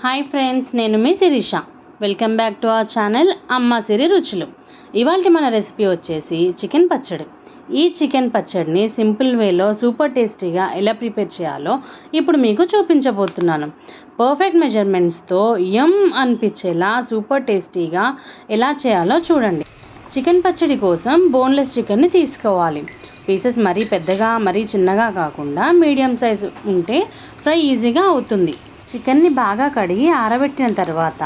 Hi friends, నేను మీ Sirisha. Welcome back to our channel Amma Siri రుచులు. ఇవాళ మన రెసిపీ వచ్చేసి చికెన్ పచ్చడి. ఈ చికెన్ పచ్చడిని సింపుల్ వేలో సూపర్ టేస్టీగా ఎలా ప్రిపేర్ చేయాలో ఇప్పుడు మీకు చూపించబోతున్నాను. పర్ఫెక్ట్ మెజర్మెంట్స్తో యమ్ అనిపించేలా సూపర్ టేస్టీగా ఎలా చేయాలో చూడండి. చికెన్ పచ్చడి కోసం బోన్లెస్ చికెన్ని తీసుకోవాలి. పీసెస్ మరీ పెద్దగా మరీ చిన్నగా కాకుండా మీడియం సైజు ఉంటే ఫ్రై ఈజీగా అవుతుంది. చికెన్ని బాగా కడిగి ఆరబెట్టిన తర్వాత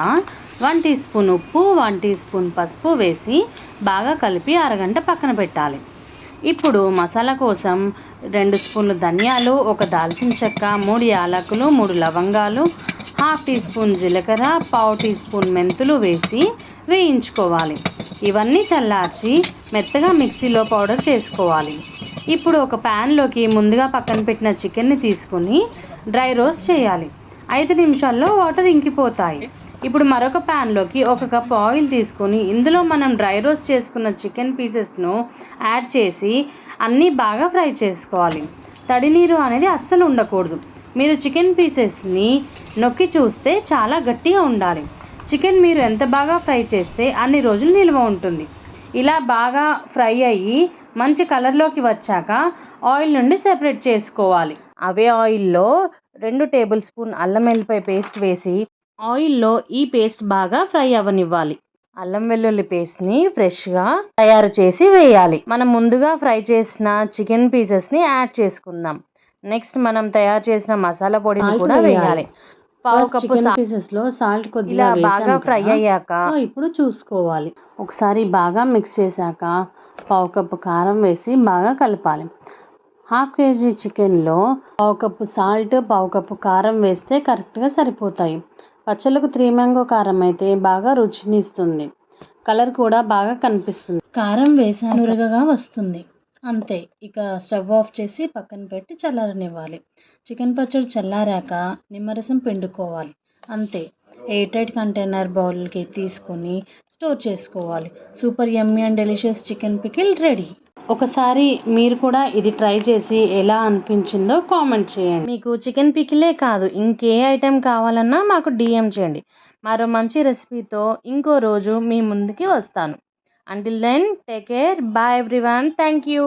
1 టీ స్పూన్ ఉప్పు, 1 టీ స్పూన్ పసుపు వేసి బాగా కలిపి అరగంట పక్కన పెట్టాలి. ఇప్పుడు మసాలా కోసం 2 స్పూన్లు ధనియాలు, 1 దాల్చిన చెక్క, 3 యాలకులు, 3 లవంగాలు, 1/2 టీ స్పూన్ జీలకర్ర, 1/4 టీ స్పూన్ మెంతులు వేసి వేయించుకోవాలి. ఇవన్నీ చల్లార్చి మెత్తగా మిక్సీలో పౌడర్ చేసుకోవాలి. ఇప్పుడు ఒక ప్యాన్లోకి ముందుగా పక్కన పెట్టిన చికెన్ని తీసుకుని డ్రై రోస్ట్ చేయాలి. 5 నిమిషాల్లో వాటర్ ఇంకిపోతాయి. ఇప్పుడు మరొక ప్యాన్లోకి 1 కప్ ఆయిల్ తీసుకొని ఇందులో మనం డ్రై రోస్ట్ చేసుకున్న చికెన్ పీసెస్ను యాడ్ చేసి అన్నీ బాగా ఫ్రై చేసుకోవాలి. తడి నీరు అనేది అస్సలు ఉండకూడదు. మీరు చికెన్ పీసెస్ని నొక్కి చూస్తే చాలా గట్టిగా ఉండాలి. చికెన్ మీరు ఎంత బాగా ఫ్రై చేస్తే అన్ని రోజులు నిల్వ ఉంటుంది. ఇలా బాగా ఫ్రై అయ్యి మంచి కలర్లోకి వచ్చాక ఆయిల్ నుండి సెపరేట్ చేసుకోవాలి. అవే ఆయిల్లో 2 టేబుల్ స్పూన్ అల్లం వెల్లుల్లి పేస్ట్ వేసి ఆయిల్లో ఈ పేస్ట్ బాగా ఫ్రై అవ్వనివ్వాలి. అల్లం వెల్లుల్లి పేస్ట్ని ఫ్రెష్గా తయారు చేసి వేయాలి. మనం ముందుగా ఫ్రై చేసిన చికెన్ పీసెస్ని యాడ్ చేసుకుందాం. నెక్స్ట్ మనం తయారు చేసిన మసాలా పొడిని కూడా వేయాలి. 1/2 కప్పు పీసెస్లో సాల్ట్ కొద్దిగా బాగా ఫ్రై అయ్యాక ఇప్పుడు చూసుకోవాలి. ఒకసారి బాగా మిక్స్ చేశాక 1/2 కప్పు కారం వేసి బాగా కలపాలి. 1/2 కేజీ చికెన్లో 1/2 కప్పు సాల్ట్, 1/2 కప్పు కారం వేస్తే కరెక్ట్గా సరిపోతాయి. పచ్చళ్ళకు 3 మ్యాంగో కారం అయితే బాగా రుచిని ఇస్తుంది. కలర్ కూడా బాగా కనిపిస్తుంది. కారం వేసి నురగగా వస్తుంది. అంతే, ఇక స్టవ్ ఆఫ్ చేసి పక్కన పెట్టి చల్లారనివ్వాలి. చికెన్ పచ్చడి చల్లారాక నిమ్మరసం పిండుకోవాలి. అంతే, ఎయిర్ టైట్ కంటైనర్ బౌల్కి తీసుకొని స్టోర్ చేసుకోవాలి. Super yummy and delicious chicken pickle ready. ఒకసారి మీరు కూడా ఇది ట్రై చేసి ఎలా అనిపించిందో కామెంట్ చేయండి. మీకు చికెన్ పికిలే కాదు ఇంకే ఐటెం కావాలన్నా మాకు DM చేయండి. మరో మంచి రెసిపీతో ఇంకో రోజు మీ ముందుకి వస్తాను. Until then take care. Bye everyone. Thank you.